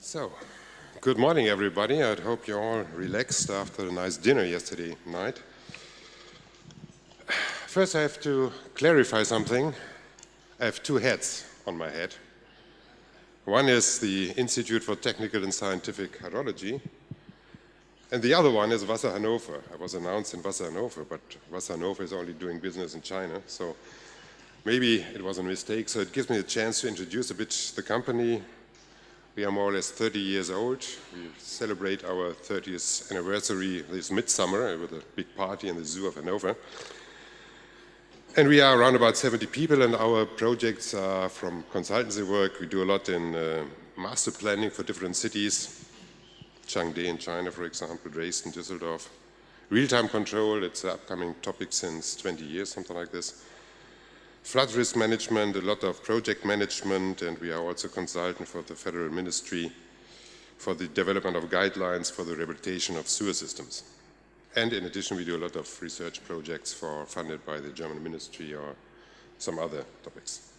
So, good morning everybody. I hope you're all relaxed after a nice dinner yesterday night. First I have to clarify something. I have two hats on my head. One is the Institute for Technical and Scientific Hydrology, and the other one is Wasser Hannover. I was announced in Wasser Hannover, but Wasser Hannover is only doing business in China, so maybe it was a mistake. So it gives me a chance to introduce a bit the company. We are more or less 30 years old. We celebrate our 30th anniversary this midsummer with a big party in the zoo of Hannover. And we are around about 70 people, and our projects are from consultancy work. We do a lot in master planning for different cities. Changde in China, for example, Dresden, Düsseldorf. Real-time control, it's an upcoming topic since 20 years, something like this. Flood risk management, a lot of project management, and we are also consultant for the Federal Ministry for the development of guidelines for the rehabilitation of sewer systems. And in addition, we do a lot of research projects funded by the German ministry or some other topics.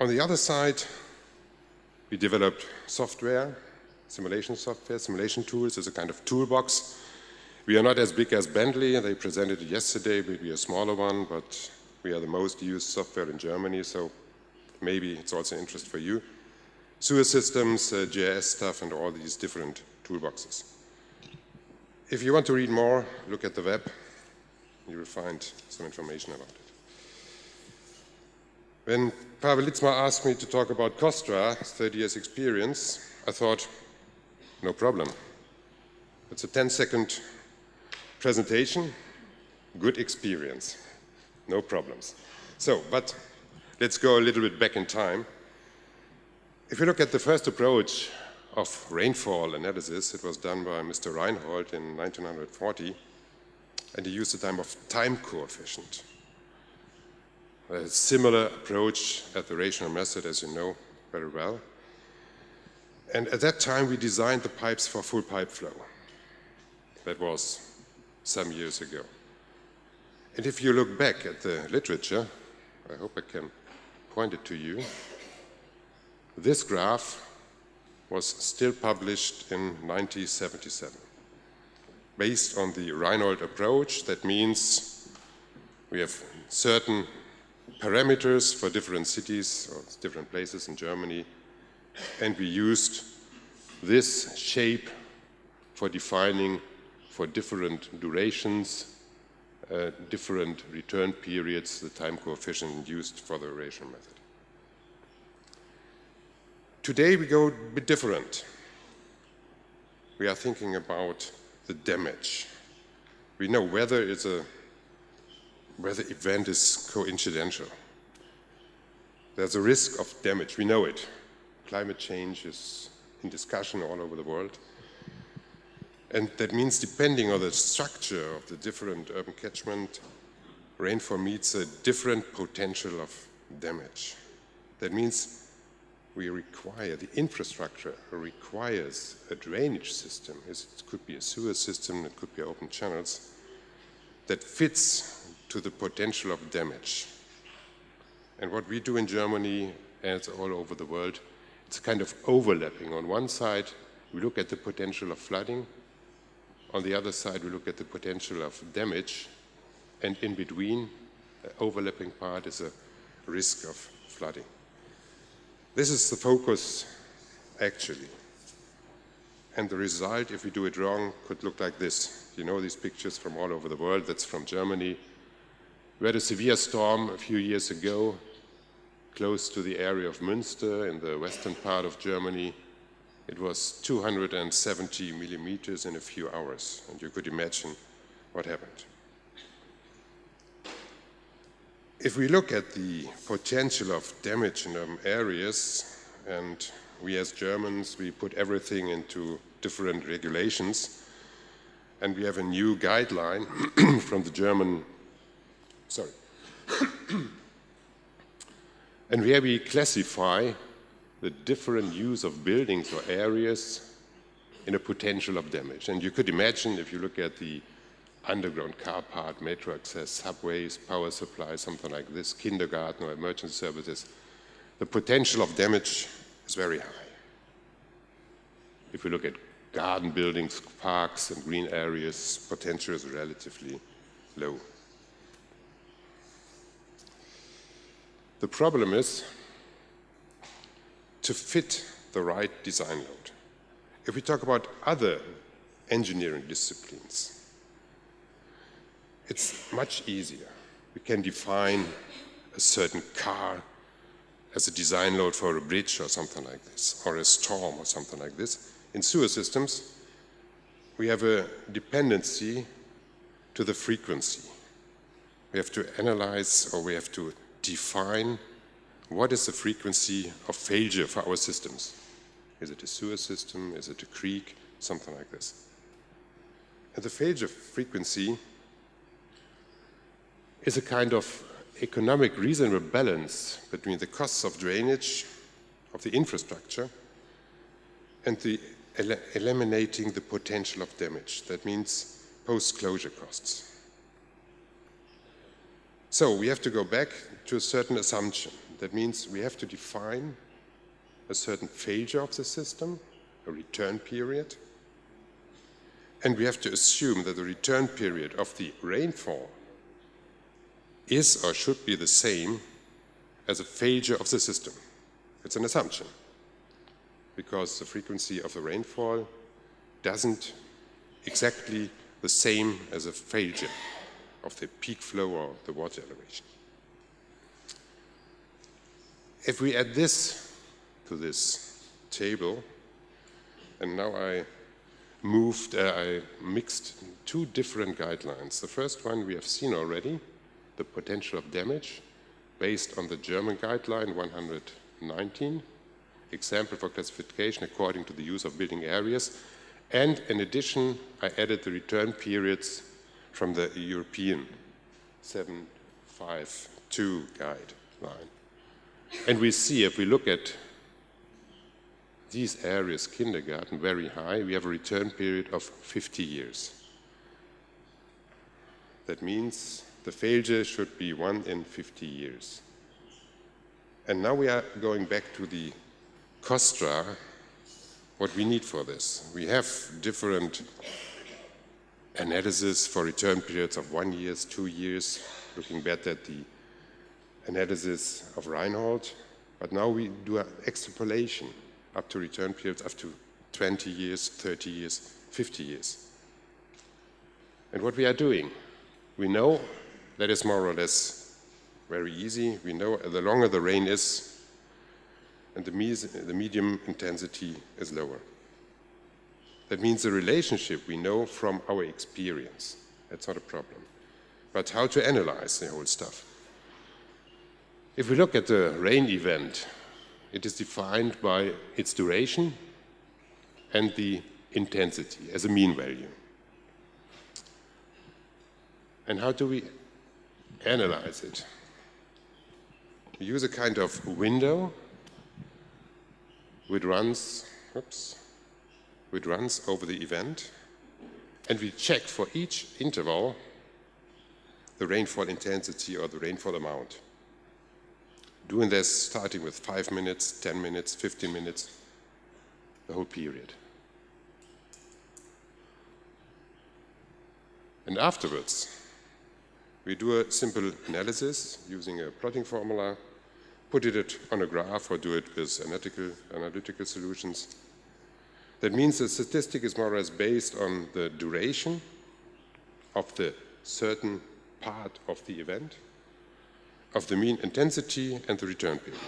On the other side, we developed software, simulation tools as a kind of toolbox. We are not as big as Bentley. They presented it yesterday, maybe a smaller one, but we are the most used software in Germany, so maybe it's also an interest for you. Sewer systems, GIS stuff, and all these different toolboxes. If you want to read more, look at the web. You will find some information about it. When Pavel Litzma asked me to talk about KOSTRA, 30 years experience, I thought, no problem. It's a 10-second presentation, good experience. No problems. So, but let's go a little bit back in time. If you look at the first approach of rainfall analysis, it was done by Mr. Reinhold in 1940, and he used the time coefficient. A similar approach at the rational method, as you know very well. And at that time, we designed the pipes for full pipe flow. That was some years ago. And if you look back at the literature, I hope I can point it to you, this graph was still published in 1977. Based on the Reinhold approach, that means we have certain parameters for different cities or different places in Germany, and we used this shape for defining for different durations different return periods, the time coefficient used for the rational method. Today we go a bit different. We are thinking about the damage. We know weather event is coincidental. There's a risk of damage, we know it. Climate change is in discussion all over the world. And that means depending on the structure of the different urban catchment, rainfall meets a different potential of damage. That means the infrastructure requires a drainage system. It could be a sewer system, it could be open channels, that fits to the potential of damage. And what we do in Germany, as all over the world, it's kind of overlapping. On one side, we look at the potential of flooding. On the other side, we look at the potential of damage, and in between, the overlapping part is a risk of flooding. This is the focus, actually. And the result, if we do it wrong, could look like this. You know these pictures from all over the world. That's from Germany. We had a severe storm a few years ago, close to the area of Münster in the western part of Germany. It was 270 millimeters in a few hours, and you could imagine what happened. If we look at the potential of damage in areas, and we as Germans, we put everything into different regulations, and we have a new guideline from the German, and where we classify the different use of buildings or areas in a potential of damage. And you could imagine, if you look at the underground car park, metro access, subways, power supply, something like this, kindergarten or emergency services, the potential of damage is very high. If we look at garden buildings, parks, and green areas, potential is relatively low. The problem is to fit the right design load. If we talk about other engineering disciplines, it's much easier. We can define a certain car as a design load for a bridge or something like this, or a storm or something like this. In sewer systems, we have a dependency to the frequency. We have to analyze, or we have to define what is the frequency of failure for our systems. Is it a sewer system? Is it a creek? Something like this. And the failure frequency is a kind of economic reasonable balance between the costs of drainage, of the infrastructure, and the eliminating the potential of damage. That means post-closure costs. So we have to go back to a certain assumption. That means we have to define a certain failure of the system, a return period, and we have to assume that the return period of the rainfall is or should be the same as a failure of the system. It's an assumption, because the frequency of the rainfall doesn't exactly the same as a failure of the peak flow or the water elevation. If we add this to this table, and now I mixed two different guidelines. The first one we have seen already, the potential of damage, based on the German guideline 119, example for classification according to the use of building areas. And in addition, I added the return periods from the European 752 guideline. And we see, if we look at these areas, kindergarten, very high, we have a return period of 50 years. That means the failure should be 1 in 50 years. And now we are going back to the KOSTRA, what we need for this. We have different analysis for return periods of 1 year, 2 years, looking back at the analysis of Reinhold, but now we do an extrapolation up to return periods up to 20 years, 30 years, 50 years. And what we are doing, we know that is more or less very easy. We know the longer the rain is, and the medium intensity is lower. That means the relationship we know from our experience. That's not a problem. But how to analyze the whole stuff? If we look at the rain event, it is defined by its duration and the intensity as a mean value. And how do we analyze it? We use a kind of window which runs over the event, and we check for each interval the rainfall intensity or the rainfall amount. Doing this starting with 5 minutes, 10 minutes, 15 minutes, the whole period. And afterwards, we do a simple analysis using a plotting formula, put it on a graph or do it with analytical solutions. That means the statistic is more or less based on the duration of the certain part of the event, of the mean intensity and the return period.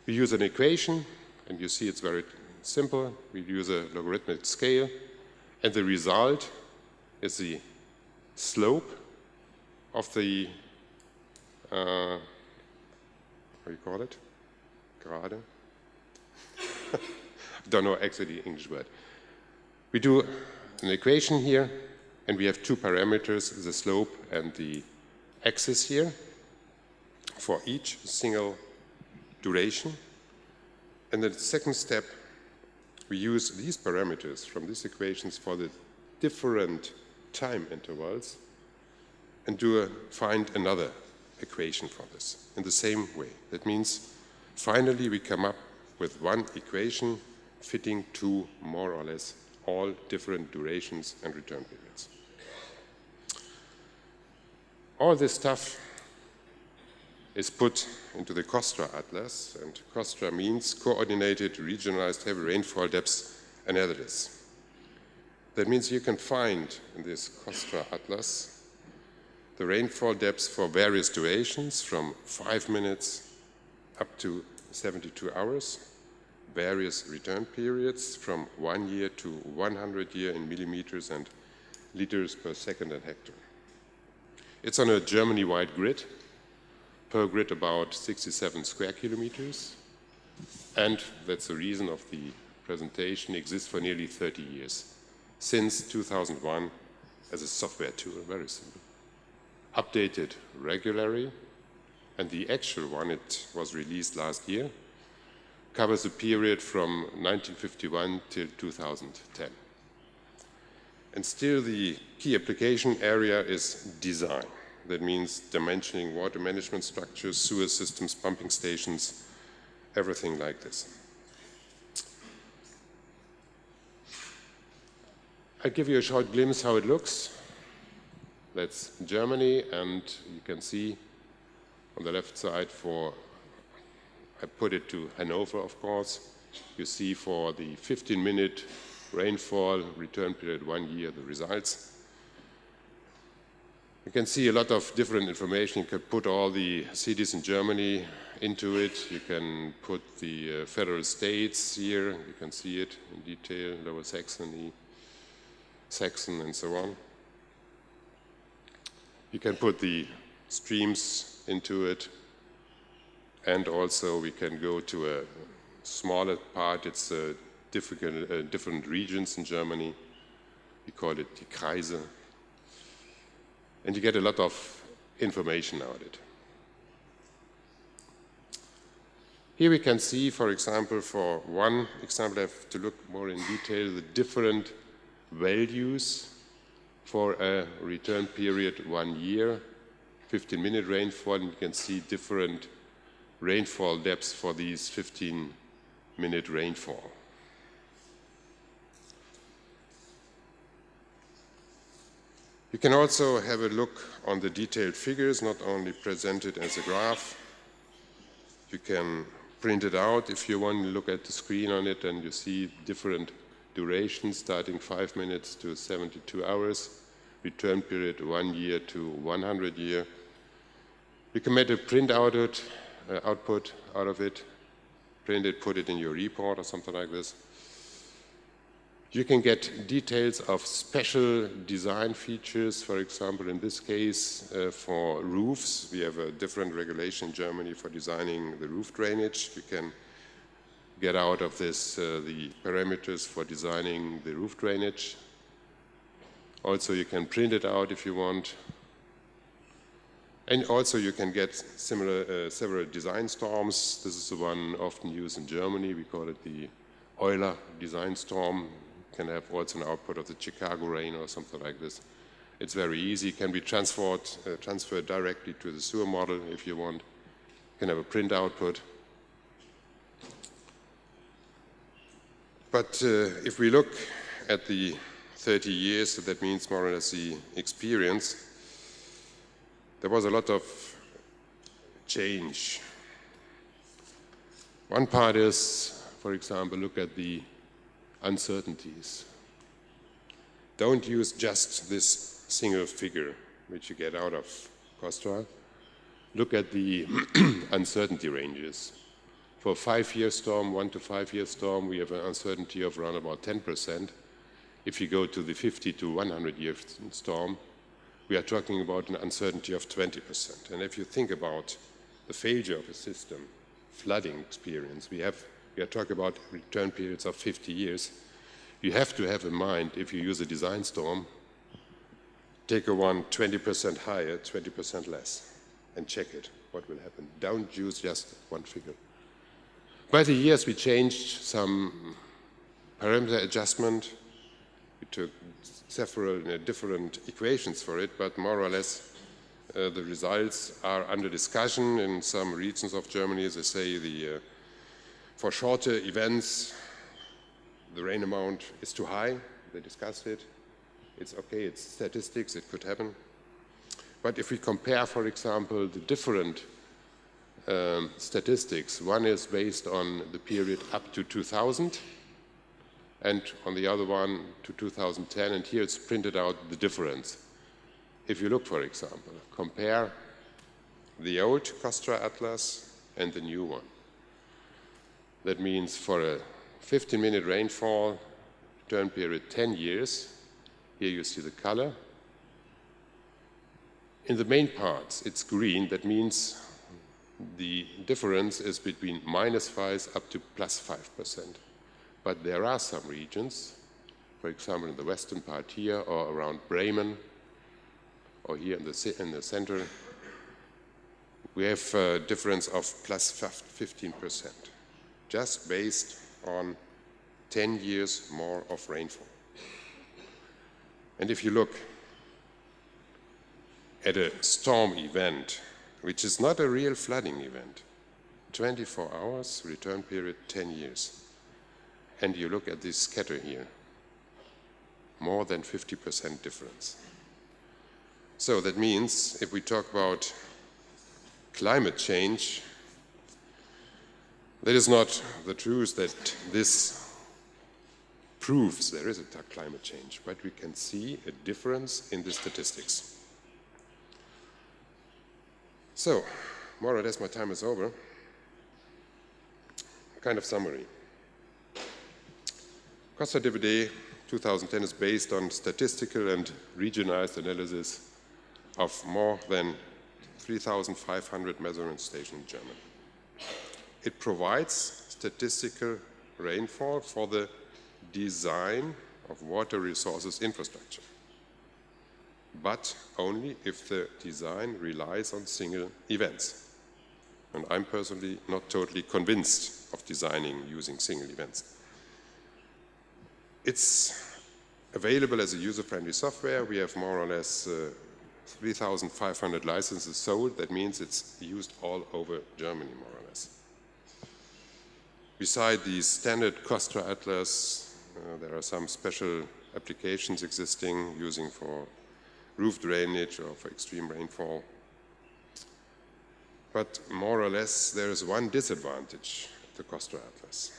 We use an equation, and you see it's very simple. We use a logarithmic scale, and the result is the slope of the, how do you call it? Gerade? I don't know actually the English word. We do an equation here, and we have two parameters, the slope and the axis here for each single duration. And the second step, we use these parameters from these equations for the different time intervals and find another equation for this in the same way. That means finally we come up with one equation fitting to more or less all different durations and return periods. All this stuff is put into the KOSTRA-Atlas, and KOSTRA means Coordinated Regionalized Heavy Rainfall Depths Analysis. That means you can find in this KOSTRA-Atlas the rainfall depths for various durations from 5 minutes up to 72 hours, various return periods from 1 year to 100 year in millimeters and liters per second and hectare. It's on a Germany-wide grid, per grid about 67 square kilometers, and that's the reason of the presentation, exists for nearly 30 years, since 2001 as a software tool, very simple. Updated regularly, and the actual one, it was released last year, covers a period from 1951 till 2010. And still the key application area is design. That means dimensioning water management structures, sewer systems, pumping stations, everything like this. I'll give you a short glimpse how it looks. That's Germany, and you can see on the left side I put it to Hannover, of course. You see for the 15-minute rainfall, return period 1 year, the results. You can see a lot of different information. You can put all the cities in Germany into it. You can put the federal states here. You can see it in detail, Lower Saxony, Saxon, and so on. You can put the streams into it, and also we can go to a smaller part. It's different regions in Germany. We call it die Kreise. And you get a lot of information out of it. Here we can see, for example, for one example, I have to look more in detail, the different values for a return period 1 year, 15-minute rainfall, and you can see different rainfall depths for these 15-minute rainfall. You can also have a look on the detailed figures, not only presented as a graph. You can print it out if you want to look at the screen on it, and you see different durations starting 5 minutes to 72 hours, return period 1 year to 100 year. You can make a print output out of it, print it, put it in your report or something like this. You can get details of special design features. For example, in this case, for roofs, we have a different regulation in Germany for designing the roof drainage. You can get out of this the parameters for designing the roof drainage. Also, you can print it out if you want. And also, you can get several design storms. This is the one often used in Germany. We call it the Euler design storm. You can have also an output of the Chicago rain or something like this. It's very easy. It can be transferred directly to the sewer model if you want. You can have a print output. But if we look at the 30 years, so that means more or less the experience, there was a lot of change. One part is, for example, look at the uncertainties. Don't use just this single figure which you get out of KOSTRA. Look at the uncertainty ranges. For a 5-year storm, 1 to 5 year storm, we have an uncertainty of around about 10%. If you go to the 50 to 100 year storm, we are talking about an uncertainty of 20%. And if you think about the failure of a system, flooding experience, we are talking about return periods of 50 years. You have to have in mind, if you use a design storm, take a one 20% higher, 20% less, and check it, what will happen. Don't use just one figure. By the years, we changed some parameter adjustment. We took several different equations for it, but more or less the results are under discussion. In some regions of Germany, they say for shorter events, the rain amount is too high. They discussed it. It's okay, it's statistics, it could happen. But if we compare, for example, the different statistics, one is based on the period up to 2000, and on the other one to 2010, and here it's printed out the difference. If you look, for example, compare the old KOSTRA-Atlas and the new one. That means for a 15-minute rainfall, return period 10 years, here you see the color. In the main parts, it's green. That means the difference is between -5 up to +5%. But there are some regions, for example, in the western part here or around Bremen, or here in the center, we have a difference of +15%, just based on 10 years more of rainfall. And if you look at a storm event, which is not a real flooding event, 24 hours, return period 10 years, and you look at this scatter here, more than 50% difference. So that means if we talk about climate change, that is not the truth that this proves there is a climate change, but we can see a difference in the statistics. So, more or less my time is over. Kind of summary. KOSTRA-DVD 2010 is based on statistical and regionalized analysis of more than 3,500 measurement stations in Germany. It provides statistical rainfall for the design of water resources infrastructure, but only if the design relies on single events. And I'm personally not totally convinced of designing using single events. It's available as a user-friendly software. We have more or less 3,500 licenses sold. That means it's used all over Germany, more or less. Beside the standard KOSTRA-Atlas, there are some special applications existing using for roof drainage or for extreme rainfall. But more or less, there is one disadvantage of the KOSTRA-Atlas.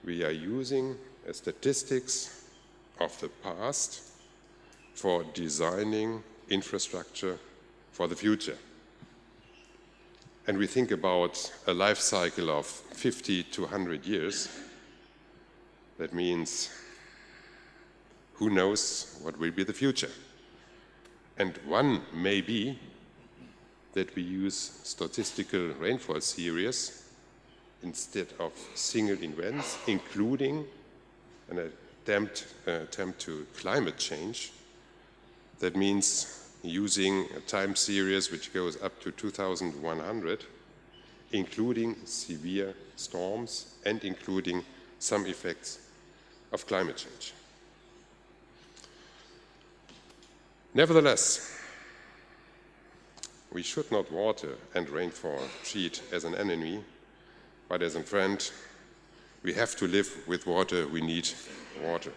We are using statistics of the past for designing infrastructure for the future. And we think about a life cycle of 50 to 100 years. That means who knows what will be the future. And one may be that we use statistical rainfall series instead of single events, including an attempt to climate change. That means using a time series which goes up to 2100, including severe storms and including some effects of climate change. Nevertheless, we should not water and rainfall treat as an enemy, but as a friend. We have to live with water. We need water.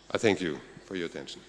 I thank you for your attention.